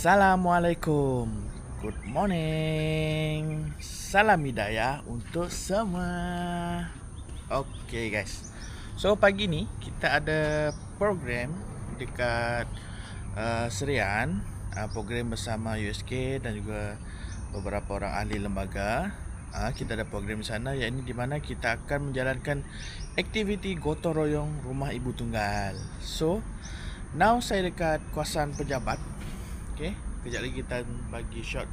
Assalamualaikum. Good morning. Salam hidayah untuk semua. Okay guys. So pagi ni kita ada program dekat Serian, program bersama USK dan juga beberapa orang ahli lembaga. Kita ada program di sana, iaitu di mana kita akan menjalankan aktiviti gotong royong rumah ibu tunggal. So now saya dekat kawasan pejabat. Okay, kejap lagi kita bagi shot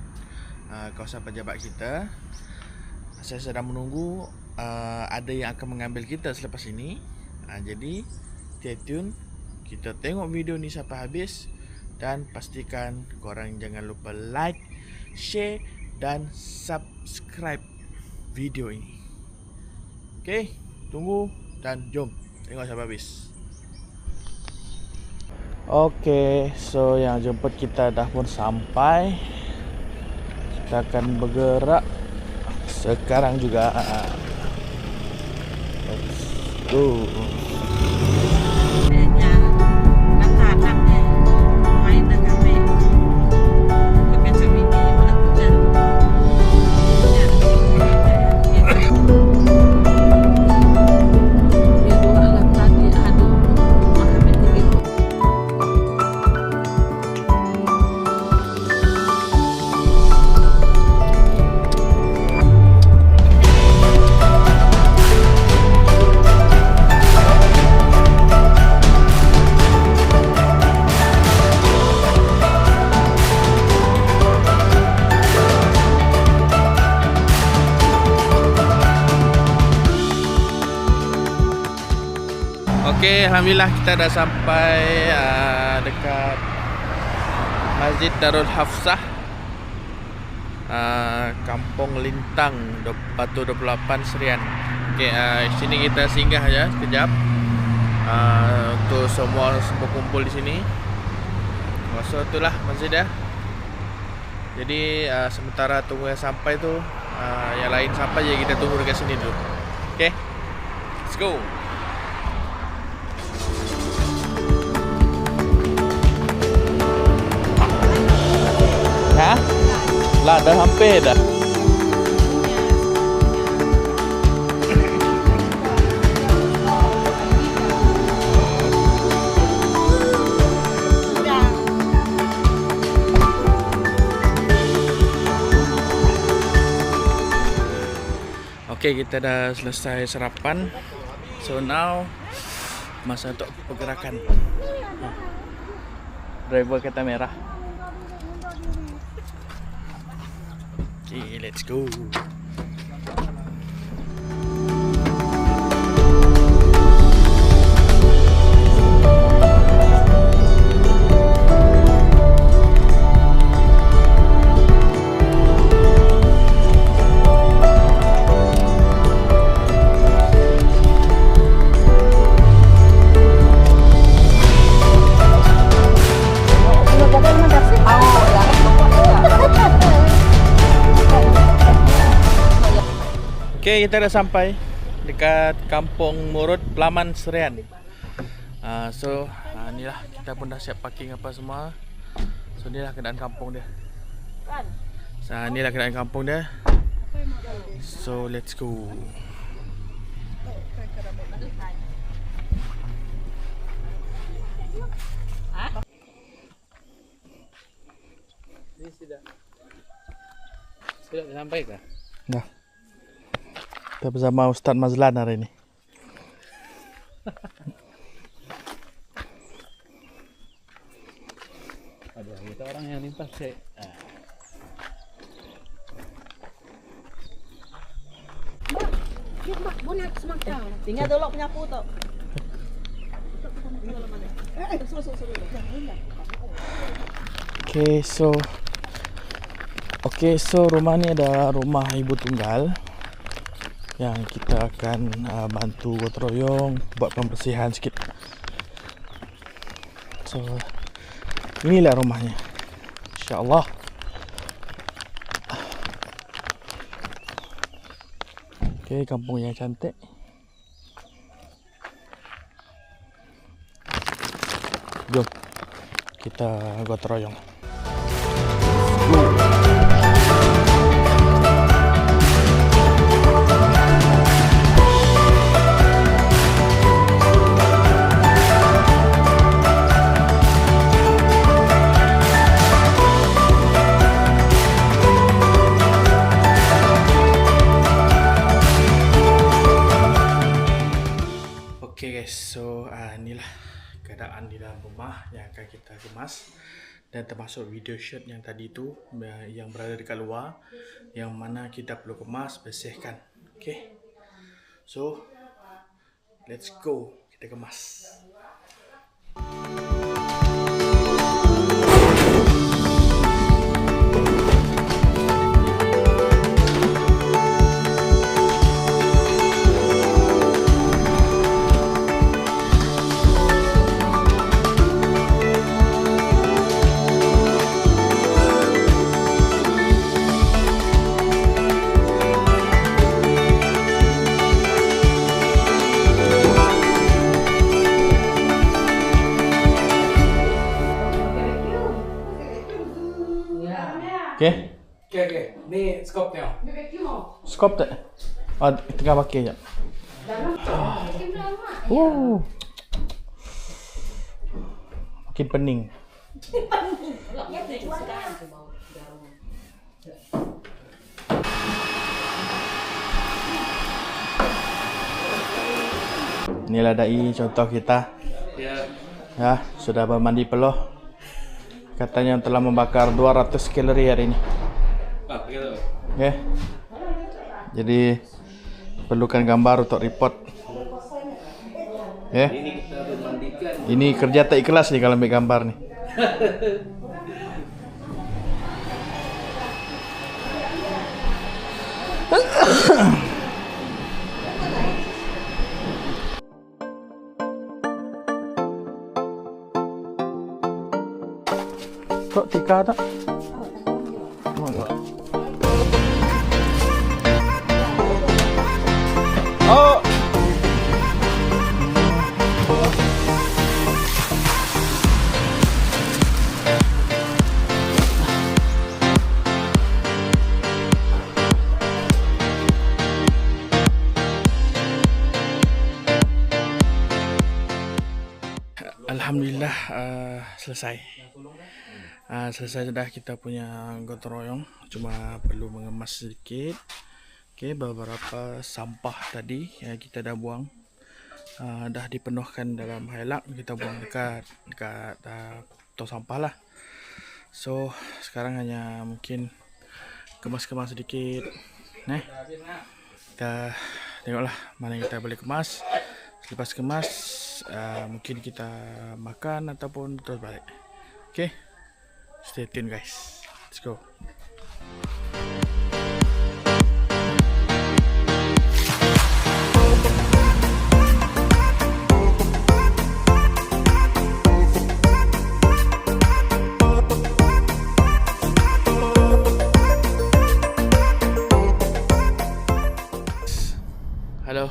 kawasan pejabat kita. Saya sedang menunggu ada yang akan mengambil kita selepas ini. Jadi stay tune, kita tengok video ni sampai habis. Dan pastikan korang jangan lupa like, share dan subscribe video ini. Okay, tunggu dan jom tengok sampai habis. Okay, so yang jemput kita dah pun sampai. Kita akan bergerak sekarang juga. Let's go. Okay, alhamdulillah kita dah sampai dekat Masjid Darul Hafsah, Kampung Lintang, Batu 28 Serian. Okay, sini kita singgah aja sekejap untuk semua berkumpul di sini. So itulah masjid ya. Jadi sementara tunggu yang sampai tu, yang lain sampai je, kita tunggu dekat sini dulu. Okay, let's go. Lah dah hampir dah. Okay, kita dah selesai sarapan. So now masa untuk pergerakan. Driver kereta merah. Okay, let's go. Okay, kita dah sampai dekat Kampung Murud, Pelaman Serian. So inilah, kita pun dah siap parking apa semua. So inilah keadaan kampung dia. Inilah keadaan kampung dia. So let's go. Ini sudah sampai kah? Dah. Kita bersama Ustaz Mazlan hari ini. Ada kita orang yang lintas cek. Mak, bonak semangka. Tinggal dulu penyapu tu. Okay, so rumah ni adalah rumah ibu tunggal yang kita akan bantu gotong royong buat pembersihan sikit. So inilah rumahnya, insyaAllah. Okay, kampung yang cantik. Jom kita gotong royong. Okay guys, so inilah keadaan di dalam rumah yang akan kita kemas, dan termasuk video shoot yang tadi tu yang berada dekat luar, yang mana kita perlu kemas, bersihkan. Okay, so let's go, kita kemas. Okay, Okay. Ni skop tengok. skop tak? Tengah pakai sekejap. Makin pening. Inilah dai contoh kita. Ya, sudah bermandi peluh. Katanya telah membakar 200 kalori hari ini. Okay. Jadi perlukan gambar untuk report. Okay. Ini kerja tak ikhlas nih kalau ambil gambar nih. Kok tika tak? Oh, enggak. Oh. Alhamdulillah selesai. Selesai sudah kita punya gotong royong, cuma perlu mengemas sedikit. Okay, beberapa sampah tadi yang kita dah buang dah dipenuhkan dalam hailak, kita buang dekat tong sampah lah. So sekarang hanya mungkin kemas-kemas sedikit. Kita tengoklah mana yang kita boleh kemas. Selepas kemas mungkin kita makan ataupun terus balik. Okay, stay tune guys. Let's go. Hello,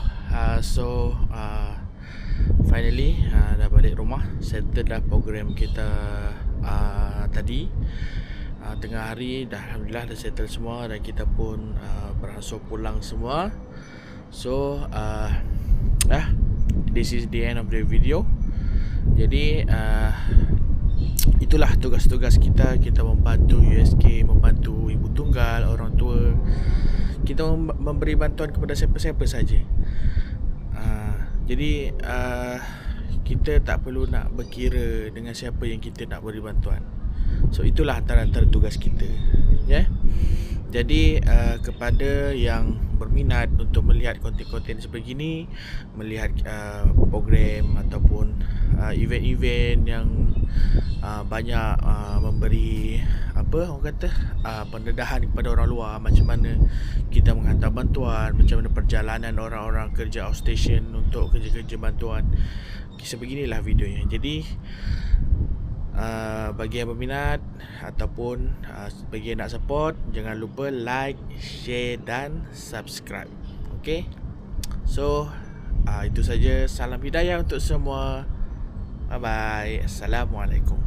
finally dah balik rumah. Settle dah program kita tadi. Tengah hari dah alhamdulillah dah settle semua, dan kita pun beransur pulang semua. So this is the end of the video. Jadi itulah tugas-tugas kita. Kita membantu USK, membantu ibu tunggal, orang tua. Kita memberi bantuan kepada siapa-siapa saja. Jadi kita tak perlu nak berkira dengan siapa yang kita nak beri bantuan. So itulah antara tugas kita. Ya. Jadi kepada yang berminat untuk melihat konten-konten sebegini, melihat program ataupun event-event yang banyak memberi orang kata pendedahan kepada orang luar, macam mana kita menghantar bantuan, macam mana perjalanan orang-orang kerja outstation untuk kerja-kerja bantuan, sebeginilah videonya. Jadi bagi yang berminat ataupun bagi yang nak support, jangan lupa like, share dan subscribe. Okay, so itu saja. Salam hidayah untuk semua. Bye bye. Assalamualaikum.